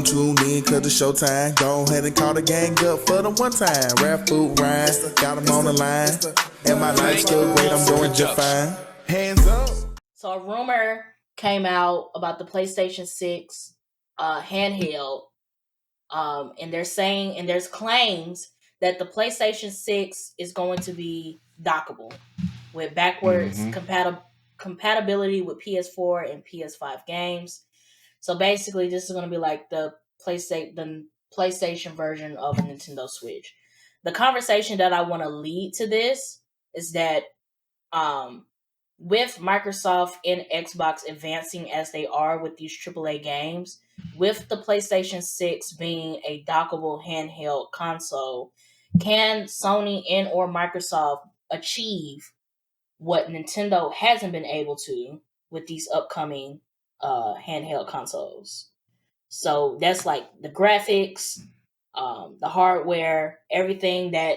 gon' tune in cause it's showtime. Go ahead and call the gang up for the one time. Rap, Phoop, Ryun, got them on the line. And my life's still great, I'm doing just fine. Hands up. So a rumor came out about the PlayStation 6 handheld, and they're saying, and there's claims that the PlayStation 6 is going to be dockable with backwards compatibility with PS4 and PS5 games. So basically, this is going to be like the PlayStation version of a Nintendo Switch. The conversation that I want to lead to this is that with Microsoft and Xbox advancing as they are with these AAA games, with the PlayStation 6 being a dockable handheld console, can Sony and or Microsoft achieve what Nintendo hasn't been able to with these upcoming handheld consoles? So that's like the graphics, the hardware, everything that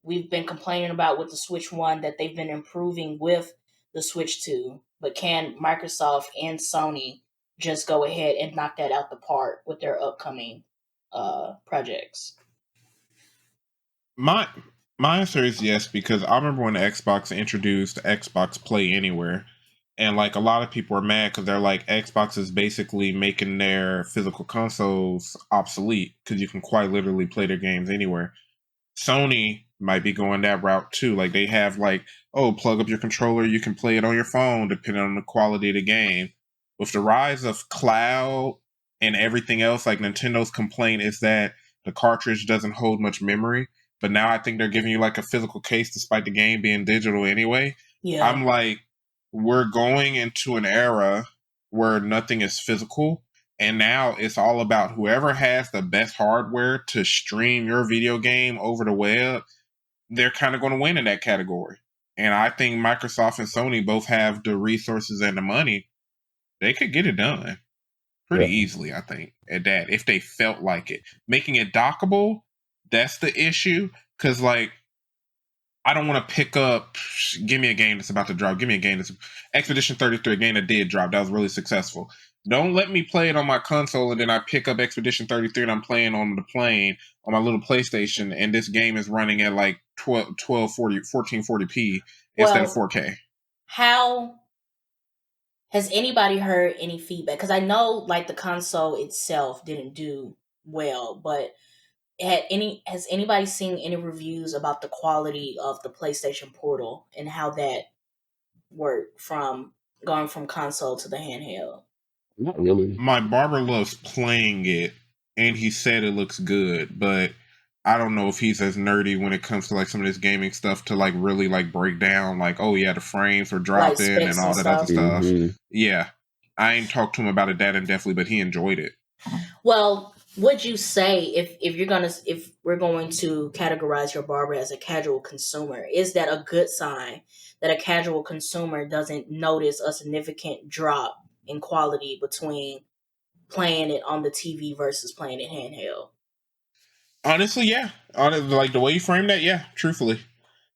we've been complaining about with the Switch 1 that they've been improving with the Switch 2. But can Microsoft and Sony just go ahead and knock that out the park with their upcoming projects? My answer is yes, because I remember when Xbox introduced Xbox Play Anywhere, and like a lot of people are mad because they're like, Xbox is basically making their physical consoles obsolete because you can quite literally play their games anywhere. Sony might be going that route too. Like they have like, oh, plug up your controller, you can play it on your phone depending on the quality of the game. With the rise of cloud and everything else, like Nintendo's complaint is that the cartridge doesn't hold much memory. But now I think they're giving you like a physical case despite the game being digital anyway. Yeah. I'm like, we're going into an era where nothing is physical. And now it's all about whoever has the best hardware to stream your video game over the web. They're kind of going to win in that category. And I think Microsoft and Sony both have the resources and the money. They could get it done pretty easily, I think, at that, if they felt like it. Making it dockable, that's the issue. Because, like, I don't want to pick up, give me a game that's about to drop. Give me a game that's Expedition 33, a game that did drop. That was really successful. Don't let me play it on my console and then I pick up Expedition 33 and I'm playing on the plane on my little PlayStation and this game is running at like 1440p instead of 4K. How has anybody heard any feedback? Because I know like the console itself didn't do well, but has anybody seen any reviews about the quality of the PlayStation Portal and how that worked from going from console to the handheld? Not really. My barber loves playing it, and he said it looks good, but I don't know if he's as nerdy when it comes to like some of this gaming stuff to like really like break down like, oh yeah, the frames were dropping Like and all that other stuff. Yeah, I ain't talked to him about it that in depthly, but he enjoyed it. Well, would you say if we're going to categorize your barber as a casual consumer, is that a good sign that a casual consumer doesn't notice a significant drop in quality between playing it on the TV versus playing it handheld? Honestly, yeah. Like the way you frame that, yeah, truthfully.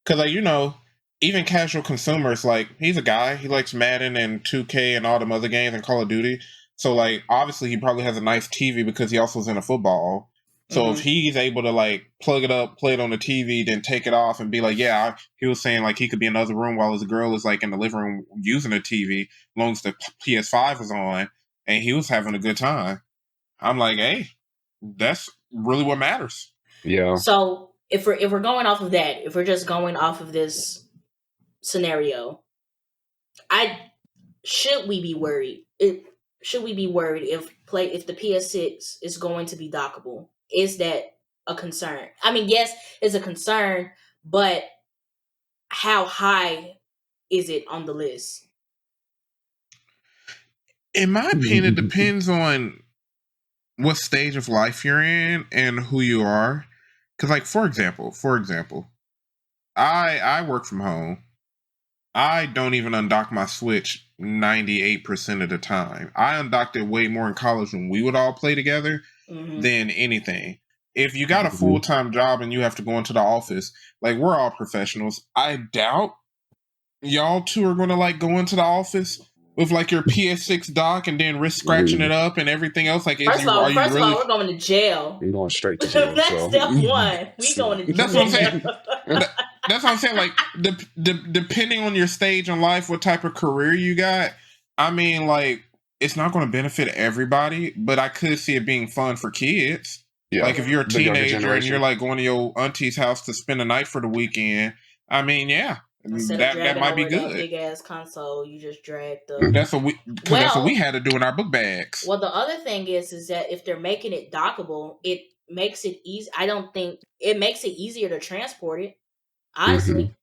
Because, like, you know, even casual consumers, like, he's a guy, he likes Madden and 2K and all them other games and Call of Duty. So, like, obviously he probably has a nice TV because he also is into football. So if he's able to, like, plug it up, play it on the TV, then take it off and be like, yeah, he was saying, like, he could be in another room while his girl is, like, in the living room using the TV, as long as the PS5 is on, and he was having a good time. I'm like, hey, that's really what matters. Yeah. So if we're going off of that, if we're just going off of this scenario, should we be worried if the PS6 is going to be dockable? Is that a concern? I mean, yes, it's a concern, but how high is it on the list? In my opinion, it depends on what stage of life you're in and who you are. Because, like, for example, I work from home. I don't even undock my Switch 98% of the time. I undocked it way more in college when we would all play together than anything. If you got a full-time job and you have to go into the office, like, we're all professionals. I doubt y'all two are going to, like, go into the office with like your PS6 dock and then risk scratching it up and everything else? Like, First of all, really? we're going to jail. You're going straight to jail. That's So step one. We going to That's what I'm jail. saying. That's what I'm saying. Like, depending on your stage in life, what type of career you got, I mean, like, it's not going to benefit everybody, but I could see it being fun for kids. yeah, Like, if you're a the younger teenager and generation. you're like going to your auntie's house to spend a night for the weekend, I mean, yeah, Instead of that dragging might be over that good. big ass console, you just drag the. That's what we had to do in our book bags. Well, the other thing is that if they're making it dockable, it makes it easy. I don't think it makes it easier to transport it. Honestly,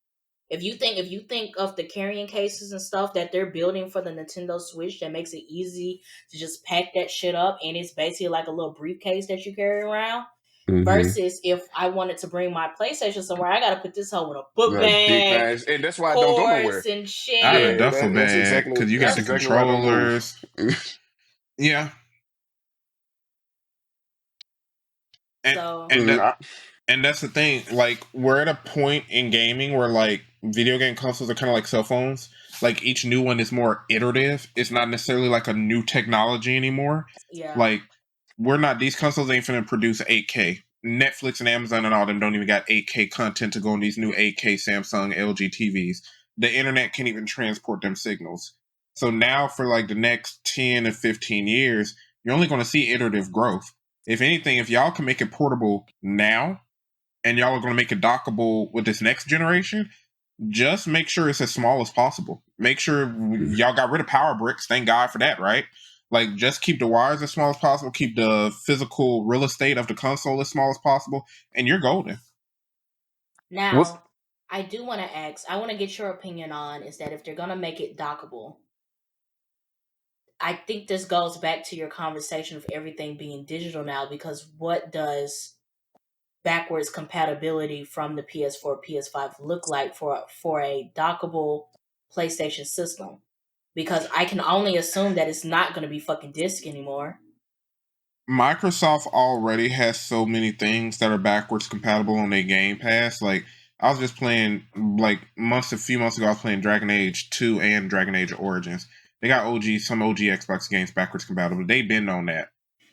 if you think of the carrying cases and stuff that they're building for the Nintendo Switch, that makes it easy to just pack that shit up, and it's basically like a little briefcase that you carry around. Versus if I wanted to bring my PlayStation somewhere, I got to put this whole in a book bag, and that's why I don't go nowhere. and shit. Out of the duffel that's bag exactly because you got the exactly why I don't move. controllers. Yeah. And that's the thing. Like, we're at a point in gaming where like video game consoles are kind of like cell phones. Like, each new one is more iterative. It's not necessarily like a new technology anymore. Yeah. Like, these consoles ain't finna produce 8K. Netflix and Amazon and all them don't even got 8K content to go on these new 8K Samsung, LG TVs. The internet can't even transport them signals. So now for like the next 10 and 15 years, you're only going to see iterative growth. If anything, if y'all can make it portable now, and y'all are going to make it dockable with this next generation, just make sure it's as small as possible. Make sure y'all got rid of power bricks. Thank God for that, right? Like, just keep the wires as small as possible. Keep the physical real estate of the console as small as possible, and you're golden. Now, I do want to ask, I want to get your opinion on, is that if they're going to make it dockable, I think this goes back to your conversation of everything being digital now, because what does backwards compatibility from the PS4, PS5 look like for a dockable PlayStation system? Because I can only assume that it's not going to be fucking disc anymore. Microsoft already has so many things that are backwards compatible on their Game Pass. Like, I was just playing, like, a few months ago, I was playing Dragon Age 2 and Dragon Age Origins. They got some OG Xbox games backwards compatible. They've been on that.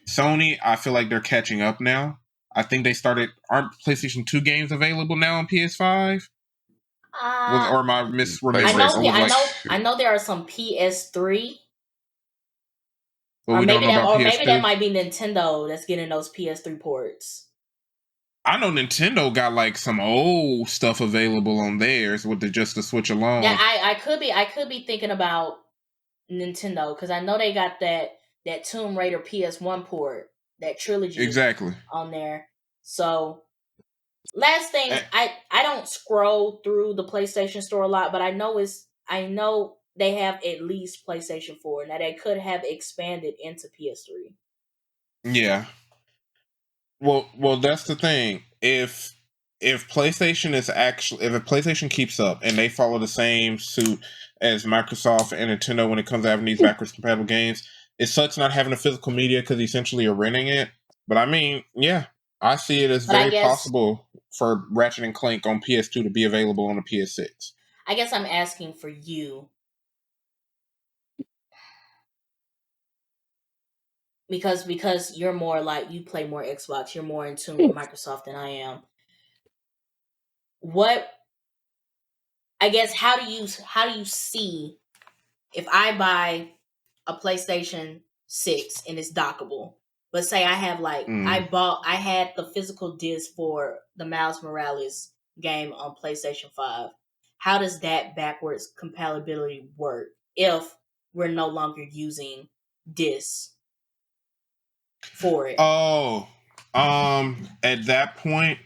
Sony, I feel like they're catching up now. I think aren't PlayStation 2 games available now on PS5? Or am I misremembering? I know there are some PS3. But or we don't know about maybe that might be Nintendo that's getting those PS3 ports. I know Nintendo got like some old stuff available on theirs with just the Switch alone. Yeah, I could be thinking about Nintendo, because I know they got that Tomb Raider PS1 port, that trilogy exactly on there. So, last thing, I don't scroll through the PlayStation Store a lot, but I know they have at least PlayStation 4. Now, they could have expanded into PS3. Yeah. Well, that's the thing. If PlayStation if a PlayStation keeps up and they follow the same suit as Microsoft and Nintendo when it comes to having these backwards compatible games, it sucks not having a physical media because essentially you're renting it. But I mean, yeah, I see it as very possible for Ratchet and Clank on PS2 to be available on the PS6. I guess I'm asking for you, because you're more like, you play more Xbox, you're more in tune with Microsoft than I am. I guess how do you see, if I buy a PlayStation 6 and it's dockable, but say I have I had the physical disc for the Miles Morales game on PlayStation 5. How does that backwards compatibility work if we're no longer using discs for it? At that point,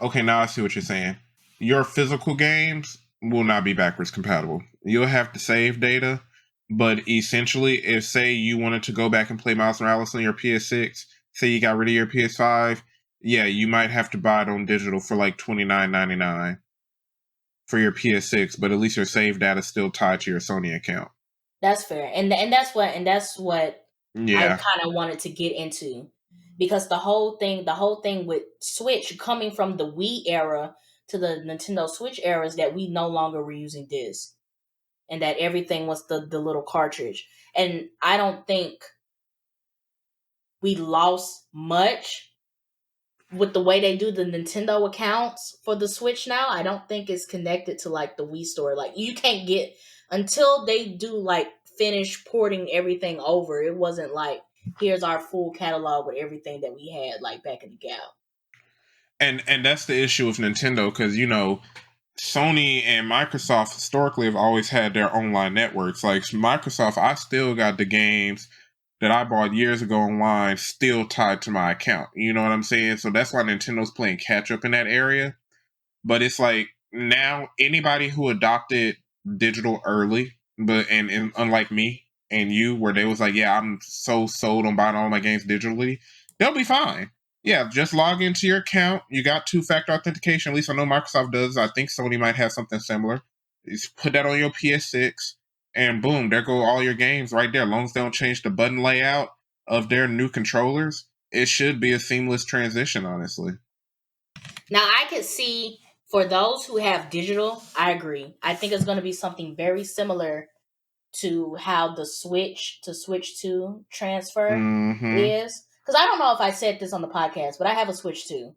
okay, now I see what you're saying. Your physical games will not be backwards compatible. You'll have to save data, but essentially, if say you wanted to go back and play Miles Morales on your PS6, say you got rid of your PS5, yeah, you might have to buy it on digital for like $29.99 for your PS6, but at least your save data is still tied to your Sony account. That's fair, and that's what I kind of wanted to get into, because the whole thing with Switch coming from the Wii era to the Nintendo Switch era is that we no longer were using discs. and that everything was the little cartridge. And I don't think we lost much with the way they do the Nintendo accounts for the Switch now. I don't think it's connected to like the Wii store. Like you can't get until they do like finish porting everything over. It wasn't like here's our full catalog with everything that we had like back in the gap. And that's the issue with Nintendo, because you know Sony and Microsoft historically have always had their online networks. Like Microsoft, I still got the games that I bought years ago online still tied to my account. You know what I'm saying? So that's why Nintendo's playing catch up in that area. But it's like now anybody who adopted digital early, and unlike me and you, where they was like, yeah, I'm so sold on buying all my games digitally, they'll be fine. Yeah, just log into your account. You got two-factor authentication. At least I know Microsoft does. I think Sony might have something similar. Just put that on your PS6, and boom, there go all your games right there. As long as they don't change the button layout of their new controllers, it should be a seamless transition, honestly. Now I could see for those who have digital, I agree. I think it's going to be something very similar to how the Switch to Switch 2 transfer is. Because I don't know if I said this on the podcast, but I have a Switch 2.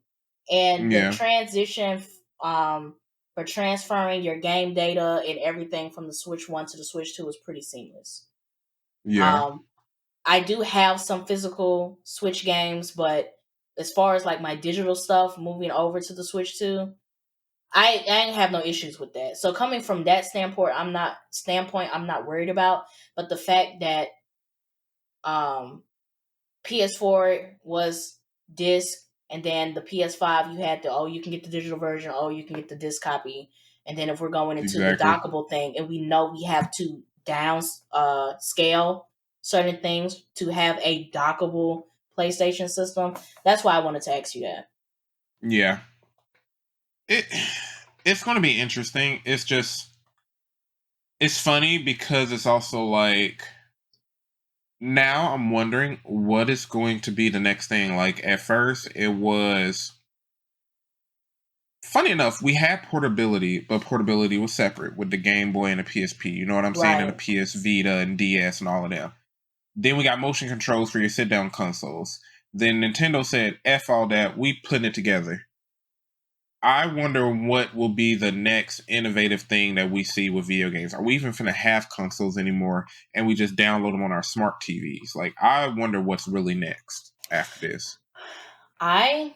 And the transition for transferring your game data and everything from the Switch 1 to the Switch 2 is pretty seamless. Yeah. I do have some physical Switch games, but as far as like my digital stuff moving over to the Switch 2, I ain't have no issues with that. So coming from that standpoint, I'm not worried about. But the fact that PS4 was disc, and then the PS5 you had you can get the digital version, you can get the disc copy, and then if we're going into the dockable thing, and we know we have to down scale certain things to have a dockable PlayStation system. That's why I wanted to ask you that. Yeah. It's going to be interesting. It's funny because it's also like now I'm wondering what is going to be the next thing. Like at first it was funny enough, we had portability, but portability was separate with the Game Boy and the PSP. You know what I'm saying? And the PS Vita and DS and all of them. Then we got motion controls for your sit-down consoles. Then Nintendo said, F all that, we putting it together. I wonder what will be the next innovative thing that we see with video games. Are we even finna have consoles anymore and we just download them on our smart TVs? Like, I wonder what's really next after this. Well,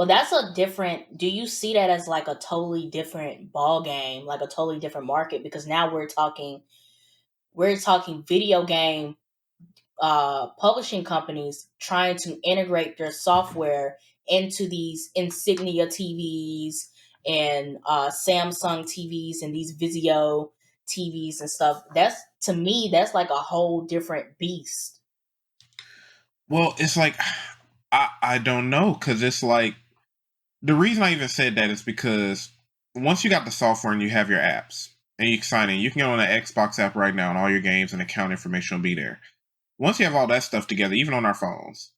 that's a different... Do you see that as like a totally different ball game, like a totally different market? Because now we're talking video game publishing companies trying to integrate their software into these Insignia TVs and Samsung TVs and these Vizio TVs and stuff. To me, that's like a whole different beast. Well, it's like, I don't know, because it's like, the reason I even said that is because once you got the software and you have your apps and you can sign in, you can get on the Xbox app right now and all your games and account information will be there. Once you have all that stuff together, even on our phones,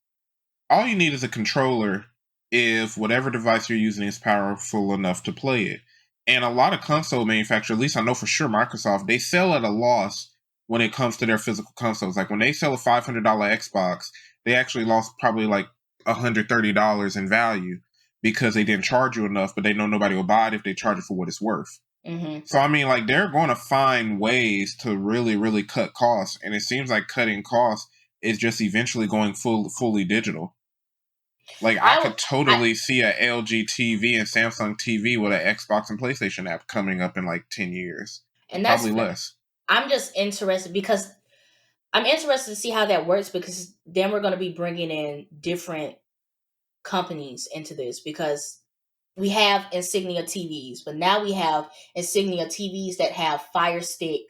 all you need is a controller if whatever device you're using is powerful enough to play it. And a lot of console manufacturers, at least I know for sure Microsoft, they sell at a loss when it comes to their physical consoles. Like when they sell a $500 Xbox, they actually lost probably like $130 in value because they didn't charge you enough, but they know nobody will buy it if they charge it for what it's worth. Mm-hmm. So, I mean, like, they're going to find ways to really, really cut costs. And it seems like cutting costs is just eventually going fully digital. Like, I could totally see a LG TV and Samsung TV with an Xbox and PlayStation app coming up in like 10 years. And that's probably less. I'm just interested because I'm interested to see how that works, because then we're going to be bringing in different companies into this, because we have Insignia TVs, but now we have Insignia TVs that have Fire Stick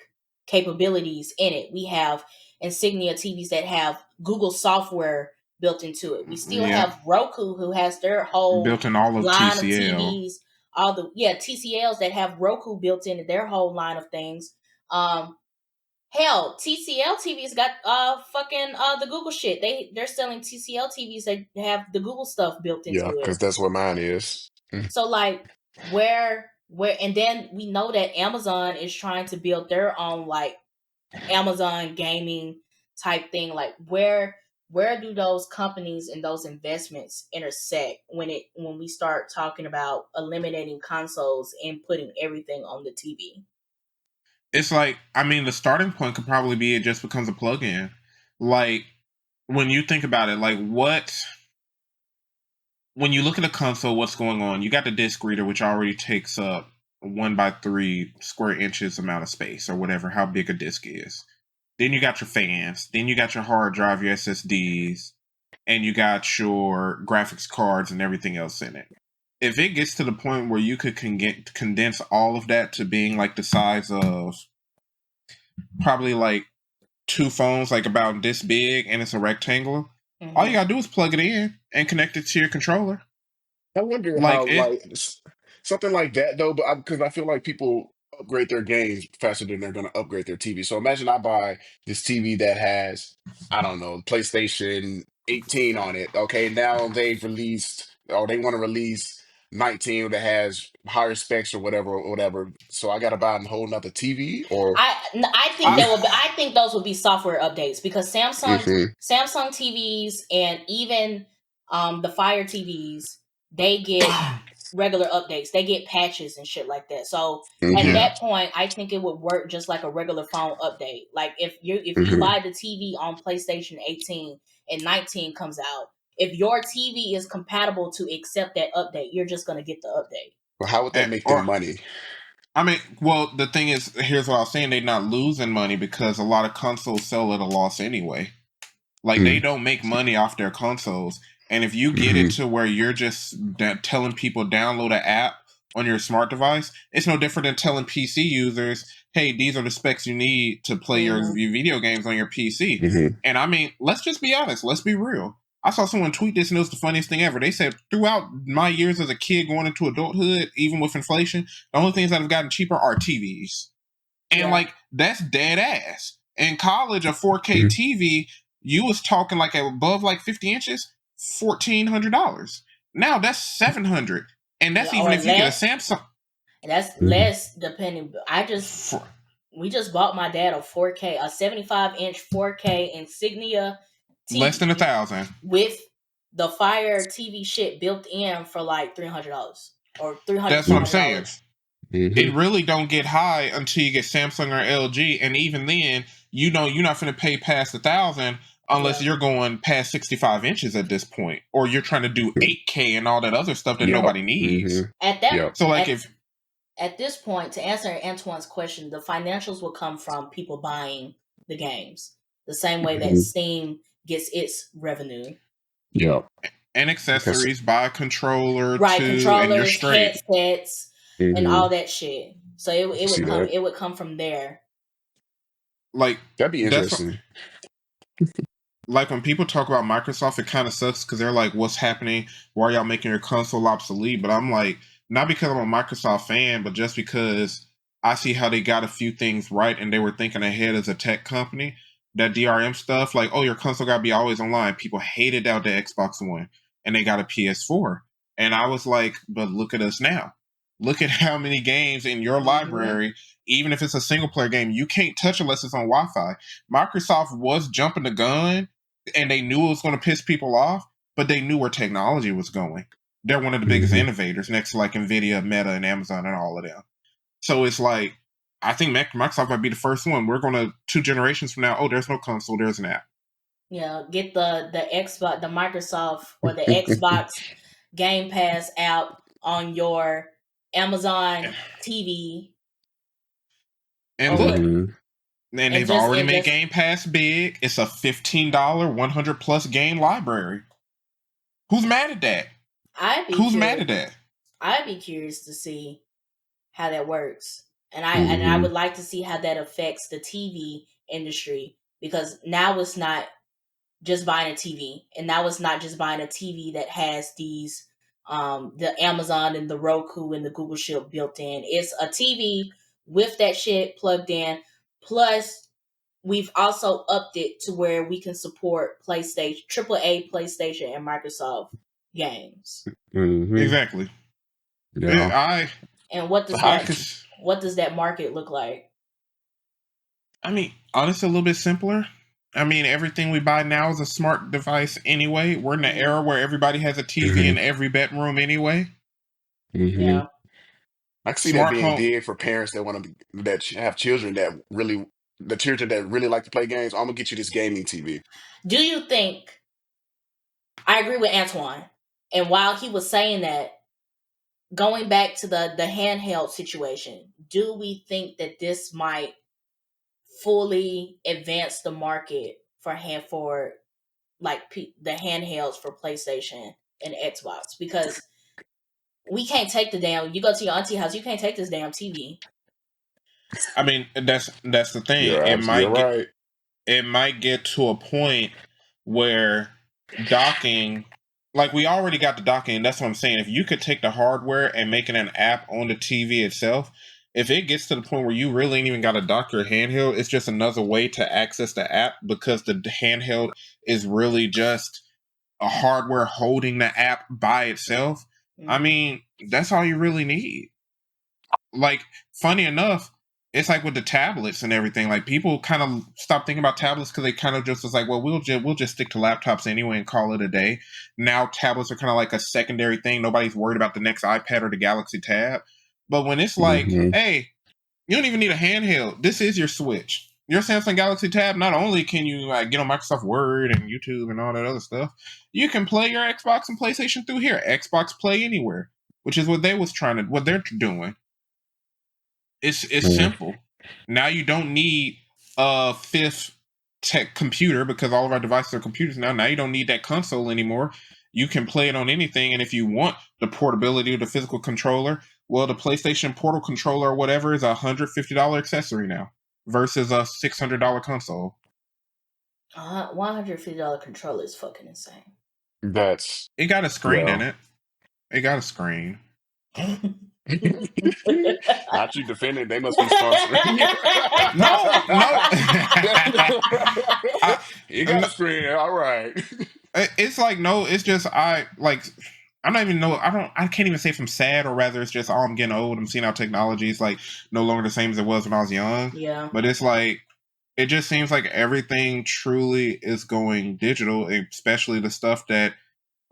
capabilities in it. We have Insignia TVs that have Google software built into it. We still have Roku, who has their whole built in all of line TCL. of TVs, TCLs that have Roku built into their whole line of things. Hell, TCL TVs got the Google shit. They're selling TCL TVs that have the Google stuff built into it. Yeah, because that's what mine is. So like, where and then we know that Amazon is trying to build their own like Amazon gaming type thing. Like where do those companies and those investments intersect when we start talking about eliminating consoles and putting everything on the TV? It's like, I mean, the starting point could probably be it just becomes a plug-in. Like, when you think about it, like when you look at a console, what's going on? You got the disc reader, which already takes up 1 by 3 square inches amount of space, or whatever, how big a disc is. Then you got your fans. Then you got your hard drive, your SSDs, and you got your graphics cards and everything else in it. If it gets to the point where you could condense all of that to being like the size of probably like 2 phones, like about this big, and it's a rectangle, all you gotta do is plug it in and connect it to your controller. I wonder Like how something like that though, but because I feel like people upgrade their games faster than they're going to upgrade their TV. So imagine I buy this TV that has, I don't know, PlayStation 18 on it. Okay, now they've released, or they want to release 19 that has higher specs or whatever. So I got to buy a whole nother TV, or I think I, I think those would be software updates because hmm Samsung TVs and even the Fire TVs, they get regular updates. They get patches and shit like that. So at hmm that point, I think it would work just like a regular phone update. Like if you hmm buy the TV on PlayStation 18 and 19 comes out, if your TV is compatible to accept that update, you're just gonna get the update. Well, how would that make them or money? I mean, well, the thing is, here's what I was saying: they're not losing money because a lot of consoles sell at a loss anyway. Like, they don't make money off their consoles. And if you get it Mm-hmm. to where you're just telling people download an app on your smart device, it's no different than telling PC users, hey, these are the specs you need to play your Mm-hmm. video games on your PC. hmm And I mean, let's just be honest. Let's be real. I saw someone tweet this and it was the funniest thing ever. They said, throughout my years as a kid going into adulthood, even with inflation, the only things that have gotten cheaper are TVs. And Yeah. like, that's dead ass. In college, a 4K TV, you was talking like above like 50 inches, $1,400. Now that's $700, and that's Yeah, even or if you get a less. Samsung. That's hmm less depending. For, We just bought my dad a 4K, a 75-inch 4K Insignia less than TV $1,000. with the Fire TV shit built in for like $300 or three hundred That's four what I'm hundred saying. dollars. It really don't get high until you get Samsung or LG, and even then, you know, you're not going to pay past 1,000 unless Yeah. you're going past 65 inches at this point, or you're trying to do 8K and all that other stuff that Yep. nobody hmm needs. At that Yep. So like if at this point, to answer Antoine's question, the financials will come from people buying the games, the same way that hmm Steam gets its revenue. Yep. and Because accessories, buy a controller Right, too, and you're controllers, straight. headsets, and hmm all that shit. So I see that. it would come from there. Like That'd be that's interesting. like when people talk about Microsoft, it kind of sucks because they're like, "What's happening? Why are y'all making your console obsolete?" But I'm like, not because I'm a Microsoft fan, but just because I see how they got a few things right and they were thinking ahead as a tech company. That DRM stuff, like, oh, your console gotta be always online. People hated out the Xbox One, and they got a PS4, and I was like, but look at us now. Look at how many games in your Hmm. library, even if it's a single player game, you can't touch unless it's on Wi-Fi. Microsoft was jumping the gun and they knew it was going to piss people off, but they knew where technology was going. They're one of the biggest hmm innovators next to like Nvidia, Meta, and Amazon, and all of them. So it's like, I think Microsoft might be the first one. We're going to 2 generations from now. Oh, there's no console. There's an app. Yeah, get the Xbox, the Microsoft or the Xbox Game Pass app on your Amazon TV And or what, look, hmm and they've already made Game Pass big. It's a $15, 100 plus game library. Who's mad at that? I'd be Who's mad curious. at that? I'd be curious to see how that works, and I hmm would like to see how that affects the TV industry because now it's not just buying a TV, and now it's not just buying a TV that has these the Amazon and the Roku and the Google shit built in. It's a TV with that shit plugged in. Plus, we've also upped it to where we can support PlayStation, AAA PlayStation and Microsoft games. hmm Exactly. Yeah. And what The does I that could. hydrogen. what does that market look like? I mean, honestly, a little bit simpler. I mean, everything we buy now is a smart device anyway. We're in the Mm-hmm. era where everybody has a TV Hmm. in every bedroom anyway. Hmm. Yeah. I can see that Smart being home. big for parents that want to have children that really the children that really like to play games. I'm gonna get you this gaming TV. Do you think I agree with Antoine? And while he was saying that, going back to the handheld situation, do we think that this might fully advance the market for the handhelds for PlayStation and Xbox? Because we can't take the damn. You go to your auntie house, you can't take this damn TV. I mean, that's the thing. You're right. It might get to a point where docking, like we already got the docking, and that's what I'm saying. If you could take the hardware and make it an app on the TV itself, if it gets to the point where you really ain't even got to dock your handheld, it's just another way to access the app because the handheld is really just a hardware holding the app by itself. I Mm-hmm. mean, that's all you really need. Like, funny enough, it's like with the tablets and everything. Like, people kind of stopped thinking about tablets because they kind of just was like, well, we'll just stick to laptops anyway and call it a day. Now tablets are kind of like a secondary thing. Nobody's worried about the next iPad or the Galaxy Tab. But when it's like, Hmm. hey, you don't even need a handheld. This is your Switch. Your Samsung Galaxy Tab. Not only can you like get on Microsoft Word and YouTube and all that other stuff, you can play your Xbox and PlayStation through here. Xbox Play Anywhere, which is what they're doing. It's Yeah. simple. Now you don't need a fifth tech computer because all of our devices are computers now. Now you don't need that console anymore. You can play it on anything, and if you want the portability of the physical controller, well, the PlayStation Portal controller or whatever is $150 accessory now versus a $600 console. $150 controller is fucking insane. That's It got a screen in well. it. It got a screen. Not you defending. They must be sponsoring you. No, no. I, You got no, a screen. All right. It's like no, it's just I like I'm not even know I can't even say if I'm sad or rather it's just I'm getting old. I'm seeing how technology is like no longer the same as it was when I was young. Yeah. But it's like it just seems like everything truly is going digital, especially the stuff that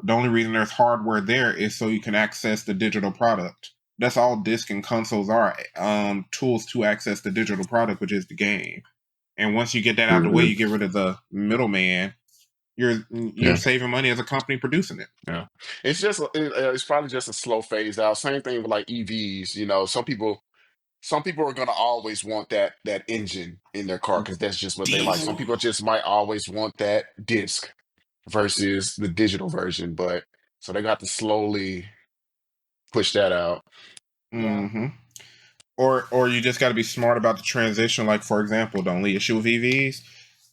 the only reason there's hardware there is so you can access the digital product. That's all disc and consoles are, tools to access the digital product, which is the game. And once you get that out of the way, Hmm. you get rid of the middleman. You're Yeah. saving money as a company producing it. Yeah. It's just it's probably just a slow phase out. Same thing with like EVs. Some people are gonna always want that engine in their car because that's just what they like. Some Diesel. people just might always want that disc versus the digital version, but so they got to slowly push that out. Yeah. Hmm. Or you just got to be smart about the transition. Like for example, the only issue with EVs,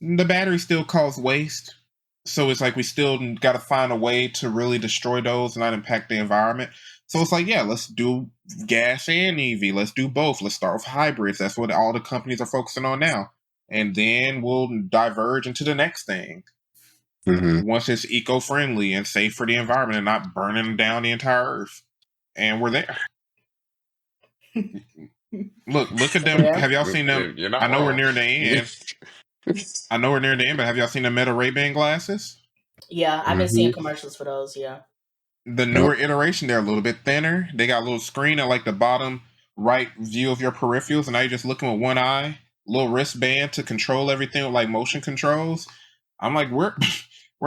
the battery still cause waste. So it's like we still got to find a way to really destroy those and not impact the environment. So it's like, yeah, let's do gas and EV. Let's do both. Let's start with hybrids. That's what all the companies are focusing on now. And then we'll diverge into the next thing Hmm. once it's eco-friendly and safe for the environment and not burning down the entire earth. And we're there. Look at them. Yeah. Have y'all seen them? You're I not know we're wrong. near the end. I know we're near the end, but have y'all seen the Meta Ray-Ban glasses? Yeah. I've been seeing Hmm. commercials for those. Yeah. The Yep. newer iteration, they're a little bit thinner. They got a little screen at like the bottom right view of your peripherals, and now you're just looking with one eye. Little wristband to control everything with like motion controls. I'm like, we're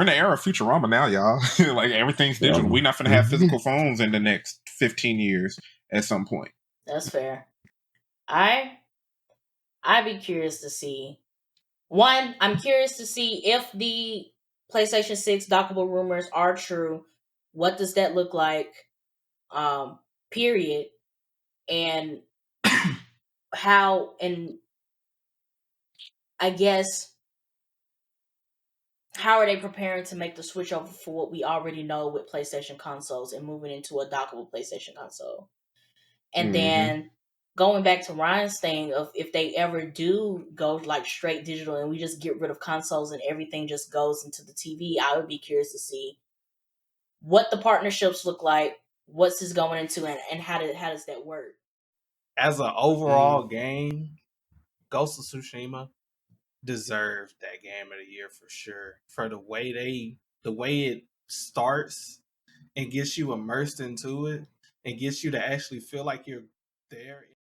in the era of Futurama now, y'all. Like everything's Yeah. digital. We're not gonna have Hmm. physical phones in the next 15 years at some point. That's fair. I I'd be curious to see. One, I'm curious to see if the PlayStation 6 dockable rumors are true. What does that look like? Period. And how, and I guess, how are they preparing to make the switch over for what we already know with PlayStation consoles and moving into a dockable PlayStation console? And Hmm. then going back to Ryan's thing of if they ever do go like straight digital and we just get rid of consoles and everything just goes into the TV, I would be curious to see what the partnerships look like, what's this going into, and how does that work? as an overall game, Ghost of Tsushima deserved that game of the year for sure. For the way it starts and gets you immersed into it and gets you to actually feel like you're there